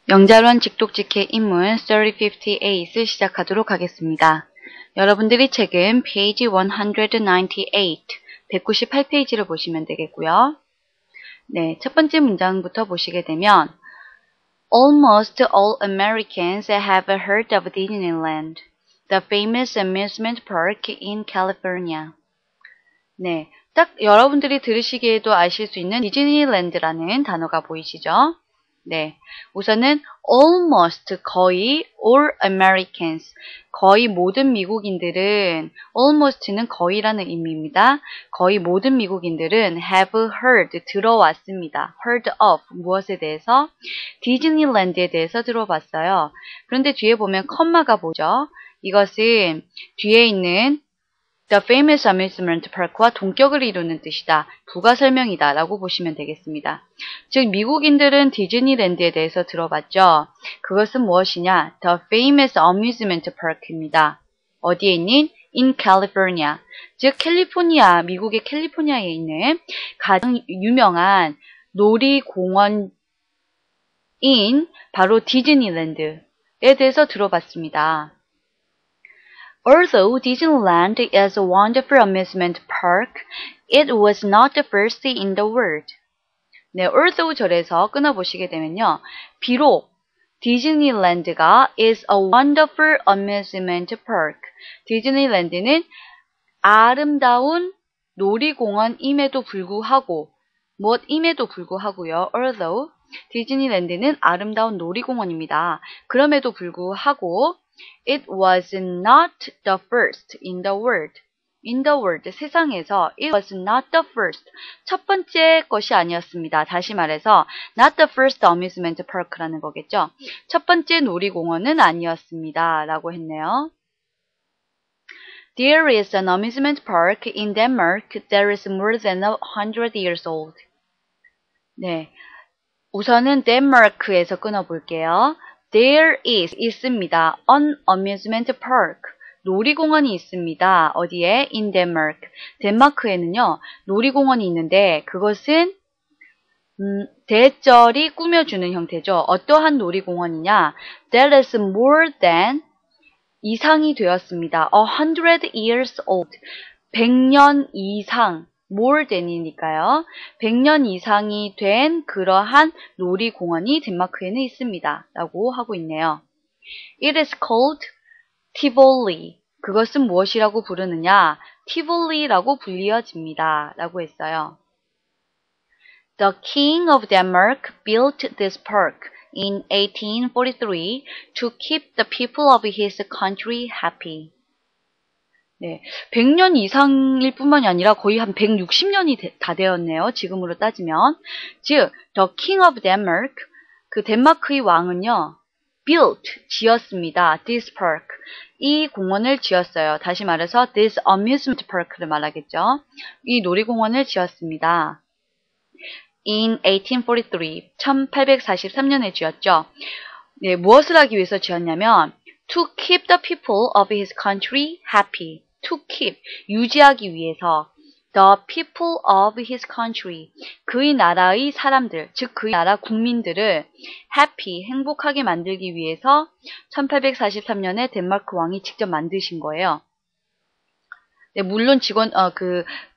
영자론 직독직해 인문 3058을 시작하도록 하겠습니다. 여러분들이 책은 페이지 198, 198페이지를 보시면 되겠고요. 네, 첫 번째 문장부터 보시게 되면 Almost all Americans have heard of Disneyland, the famous amusement park in California. 네, 딱 여러분들이 들으시기에도 아실 수 있는 디즈니랜드라는 단어가 보이시죠? 네, 우선은 almost 거의 all Americans 거의 모든 미국인들은 almost는 거의라는 의미입니다. 거의 모든 미국인들은 have heard 들어왔습니다. heard of 무엇에 대해서? 디즈니랜드에 대해서 들어봤어요. 그런데 뒤에 보면 컴마가 보죠. 이것은 뒤에 있는 The famous amusement park와 동격을 이루는 뜻이다. 부가 설명이다 라고 보시면 되겠습니다. 즉 미국인들은 디즈니랜드에 대해서 들어봤죠. 그것은 무엇이냐? The famous amusement park입니다. 어디에 있는? In California. 즉 캘리포니아, 미국의 캘리포니아에 있는 가장 유명한 놀이공원인 바로 디즈니랜드에 대해서 들어봤습니다. Although Disneyland is a wonderful amusement park, it was not the first in the world. 네, although 절에서 끊어보시게 되면요. 비록 디즈니랜드가 is a wonderful amusement park. 디즈니랜드는 아름다운 놀이공원임에도 불구하고 무엇임에도 불구하고요. Although 디즈니랜드는 아름다운 놀이공원입니다. 그럼에도 불구하고 It was not the first in the world. In the world, 세상에서 It was not the first. 첫 번째 것이 아니었습니다. 다시 말해서 not the first amusement park라는 거겠죠. 첫 번째 놀이공원은 아니었습니다. 라고 했네요. There is an amusement park in Denmark that is more than 100 years old. 네, 우선은 덴마크에서 끊어볼게요. There is 있습니다. An amusement park. 놀이공원이 있습니다. 어디에? In Denmark. 덴마크에는요. 놀이공원이 있는데 그것은 대절이 꾸며주는 형태죠. 어떠한 놀이공원이냐? That is more than 이상이 되었습니다. 100 years old. 100년 이상. more than이니까요. 100년 이상이 된 그러한 놀이공원이 덴마크에는 있습니다. 라고 하고 있네요. It is called Tivoli. 그것은 무엇이라고 부르느냐? Tivoli라고 불리어집니다. 라고 했어요. The King of Denmark built this park in 1843 to keep the people of his country happy. 네, 100년 이상일 뿐만이 아니라 거의 한 160년이 다 되었네요. 지금으로 따지면. 즉, The King of Denmark, 그 덴마크의 왕은요, built, 지었습니다. This park, 이 공원을 지었어요. 다시 말해서 this amusement park를 말하겠죠. 이 놀이공원을 지었습니다. In 1843, 1843년에 지었죠. 네, 무엇을 하기 위해서 지었냐면 to keep the people of his country happy. To keep, 유지하기 위해서 the people of his country, 그의 나라의 사람들, 즉 그의 나라 국민들을 happy, 행복하게 만들기 위해서 1843년에 덴마크 왕이 직접 만드신 거예요. 네, 물론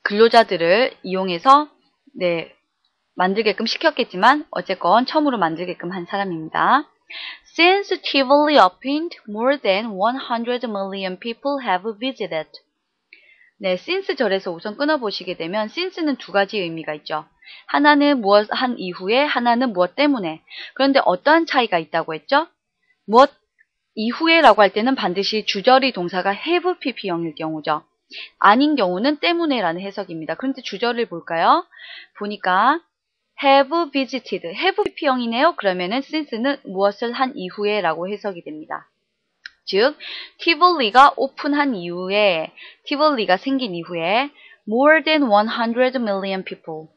근로자들을 이용해서 네, 만들게끔 시켰겠지만 어쨌건 처음으로 만들게끔 한 사람입니다. Since Tivoli opened, more than 100 million people have visited. 네, since 절에서 우선 끊어보시게 되면 since는 두 가지 의미가 있죠. 하나는 무엇 한 이후에, 하나는 무엇 때문에. 그런데 어떠한 차이가 있다고 했죠? 무엇 이후에라고 할 때는 반드시 주절의 동사가 have pp형일 경우죠. 아닌 경우는 때문에라는 해석입니다. 그런데 주절을 볼까요? 보니까 have visited, have pp형이네요. 그러면은 since는 무엇을 한 이후에 라고 해석이 됩니다. 즉, 티볼리가 오픈한 이후에, 티볼리가 생긴 이후에 more than 100 million people.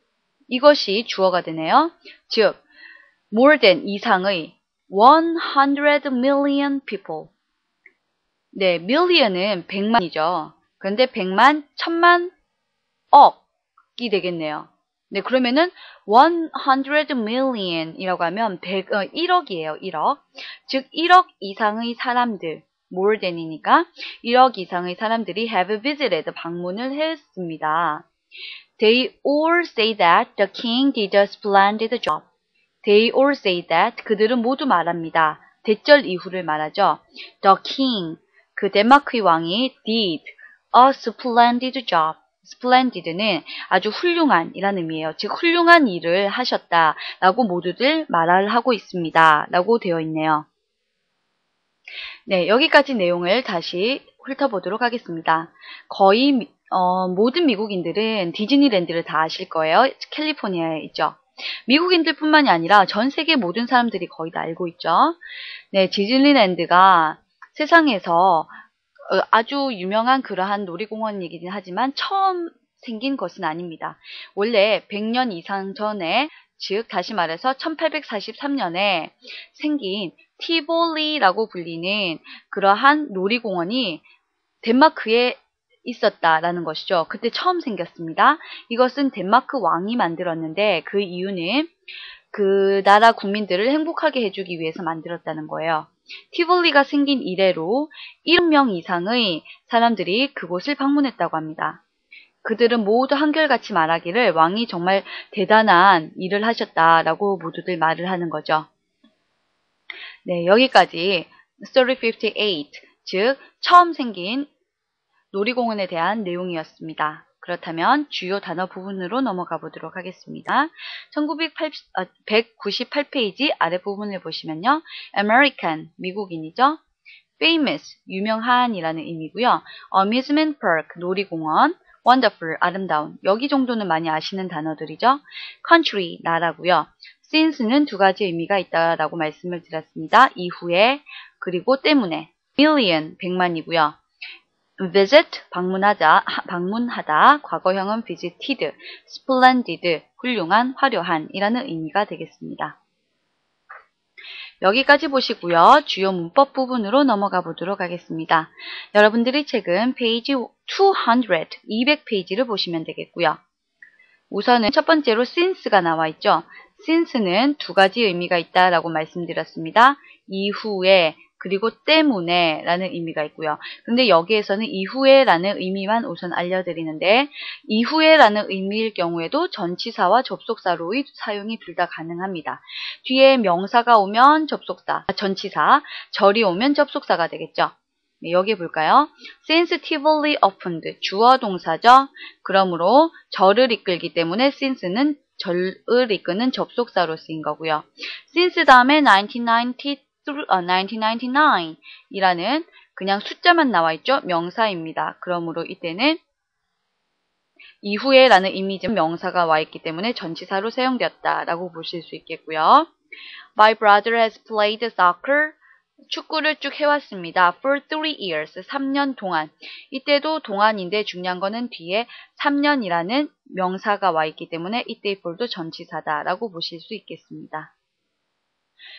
이것이 주어가 되네요. 즉, more than 이상의 100 million people. 네, million은 100만이죠. 그런데 100만, 1000만, 억이 되겠네요. 네, 그러면은 100 million이라고 하면 1억이에요. 1억. 즉 1억 이상의 사람들, more than이니까 1억 이상의 사람들이 have visited, 방문을 했습니다. They all say that the king did a splendid job. They all say that, 그들은 모두 말합니다. 대절 이후를 말하죠. The king, 그 덴마크의 왕이 did a splendid job. splendid는 아주 훌륭한 이라는 의미예요. 즉 훌륭한 일을 하셨다 라고 모두들 말을 하고 있습니다 라고 되어 있네요. 네, 여기까지 내용을 다시 훑어보도록 하겠습니다. 거의 모든 미국인들은 디즈니랜드를 다 아실 거예요. 캘리포니아에 있죠. 미국인들 뿐만이 아니라 전 세계 모든 사람들이 거의 다 알고 있죠. 네, 디즈니랜드가 세상에서 아주 유명한 그러한 놀이공원이긴 하지만 처음 생긴 것은 아닙니다. 원래 100년 이상 전에, 즉 다시 말해서 1843년에 생긴 티볼리라고 불리는 그러한 놀이공원이 덴마크에 있었다라는 것이죠. 그때 처음 생겼습니다. 이것은 덴마크 왕이 만들었는데 그 이유는 그 나라 국민들을 행복하게 해주기 위해서 만들었다는 거예요. 티볼리가 생긴 이래로 1억 명 이상의 사람들이 그곳을 방문했다고 합니다. 그들은 모두 한결같이 말하기를 왕이 정말 대단한 일을 하셨다라고 모두들 말을 하는 거죠. 네, 여기까지 Story 58, 즉 처음 생긴 놀이공원에 대한 내용이었습니다. 그렇다면 주요 단어 부분으로 넘어가 보도록 하겠습니다. 198페이지 아랫부분을 보시면요. American, 미국인이죠. Famous, 유명한이라는 의미고요. Amusement Park, 놀이공원. Wonderful, 아름다운. 여기 정도는 많이 아시는 단어들이죠. Country, 나라고요. Since는 두 가지 의미가 있다라고 말씀을 드렸습니다. 이후에, 그리고 때문에. Million, 100만이고요. visit, 방문하다, 과거형은 visited, splendid, 훌륭한, 화려한 이라는 의미가 되겠습니다. 여기까지 보시고요. 주요 문법 부분으로 넘어가 보도록 하겠습니다. 여러분들이 책은 페이지 200페이지를 보시면 되겠고요. 우선은 첫 번째로 since가 나와 있죠. since는 두 가지 의미가 있다라고 말씀드렸습니다. 이후에, 그리고 때문에 라는 의미가 있고요. 근데 여기에서는 이후에 라는 의미만 우선 알려드리는데, 이후에 라는 의미일 경우에도 전치사와 접속사로의 사용이 둘 다 가능합니다. 뒤에 명사가 오면 접속사, 전치사, 절이 오면 접속사가 되겠죠. 네, 여기 볼까요? sensitively opened, 주어 동사죠. 그러므로 절을 이끌기 때문에 since는 절을 이끄는 접속사로 쓰인 거고요. since 다음에 1999 이라는 그냥 숫자만 나와 있죠. 명사입니다. 그러므로 이때는 이후에 라는 의미지만 명사가 와 있기 때문에 전치사로 사용되었다라고 보실 수 있겠고요. My brother has played soccer. 축구를 쭉 해왔습니다. For 3 years, 3년 동안. 이때도 동안인데 중요한 거는 뒤에 3년이라는 명사가 와 있기 때문에 이때의 for도 전치사다라고 보실 수 있겠습니다.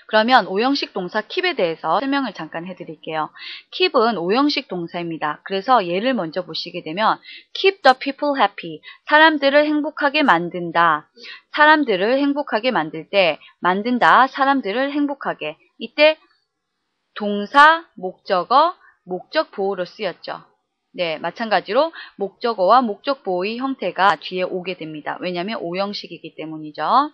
그러면 오형식 동사 keep에 대해서 설명을 잠깐 해드릴게요. keep은 오형식 동사입니다. 그래서 예를 먼저 보시게 되면 keep the people happy, 사람들을 행복하게 만든다. 사람들을 행복하게 만들 때 만든다, 사람들을 행복하게. 이때 동사, 목적어, 목적 보호로 쓰였죠. 네, 마찬가지로 목적어와 목적 보호의 형태가 뒤에 오게 됩니다. 왜냐하면 오형식이기 때문이죠.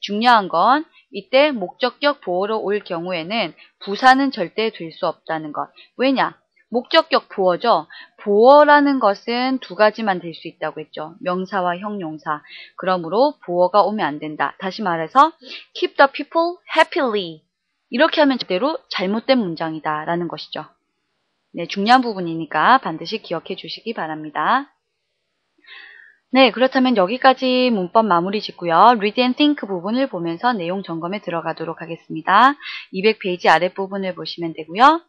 중요한 건 이때 목적격 보호로 올 경우에는 부사는 절대 될 수 없다는 것. 왜냐? 목적격 보어죠. 보어라는 것은 두 가지만 될 수 있다고 했죠. 명사와 형용사. 그러므로 보어가 오면 안 된다. 다시 말해서 keep the people happily. 이렇게 하면 절대로 잘못된 문장이다 라는 것이죠. 네, 중요한 부분이니까 반드시 기억해 주시기 바랍니다. 네, 그렇다면 여기까지 문법 마무리 짓고요. Read and Think 부분을 보면서 내용 점검에 들어가도록 하겠습니다. 200페이지 아랫부분을 보시면 되고요.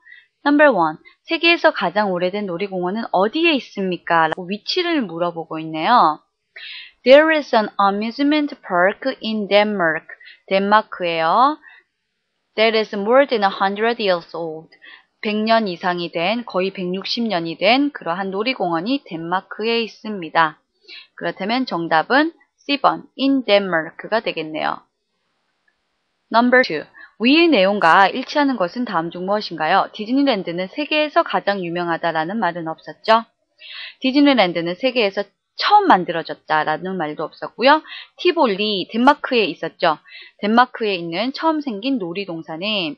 Number 1. 세계에서 가장 오래된 놀이공원은 어디에 있습니까? 라고 위치를 물어보고 있네요. There is an amusement park in Denmark. 덴마크예요. That is more than 100 years old. 100년 이상이 된, 거의 160년이 된 그러한 놀이공원이 덴마크에 있습니다. 그렇다면 정답은 C번 in Denmark가 되겠네요. Number 2. 위의 내용과 일치하는 것은 다음 중 무엇인가요? 디즈니랜드는 세계에서 가장 유명하다라는 말은 없었죠. 디즈니랜드는 세계에서 처음 만들어졌다라는 말도 없었고요. 티볼리, 덴마크에 있었죠. 덴마크에 있는 처음 생긴 놀이동산은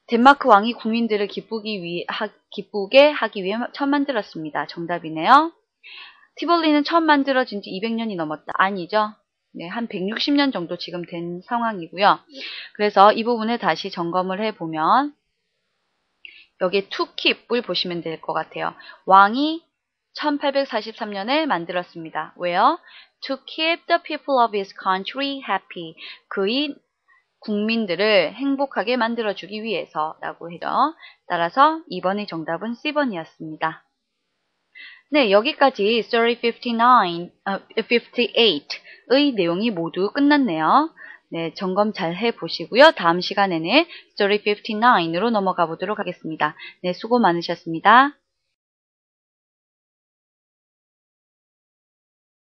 덴마크 왕이 국민들을 기쁘게 하기 위해 처음 만들었습니다. 정답이네요. 티볼리는 처음 만들어진 지 200년이 넘었다. 아니죠. 네, 한 160년 정도 지금 된 상황이고요. 그래서 이 부분을 다시 점검을 해보면 여기에 to keep을 보시면 될 것 같아요. 왕이 1843년에 만들었습니다. 왜요? To keep the people of his country happy. 그의 국민들을 행복하게 만들어주기 위해서라고 해요. 따라서 2번의 정답은 C번이었습니다. 네, 여기까지 Story 58의 내용이 모두 끝났네요. 네, 점검 잘 해보시고요. 다음 시간에는 Story 59으로 넘어가 보도록 하겠습니다. 네, 수고 많으셨습니다.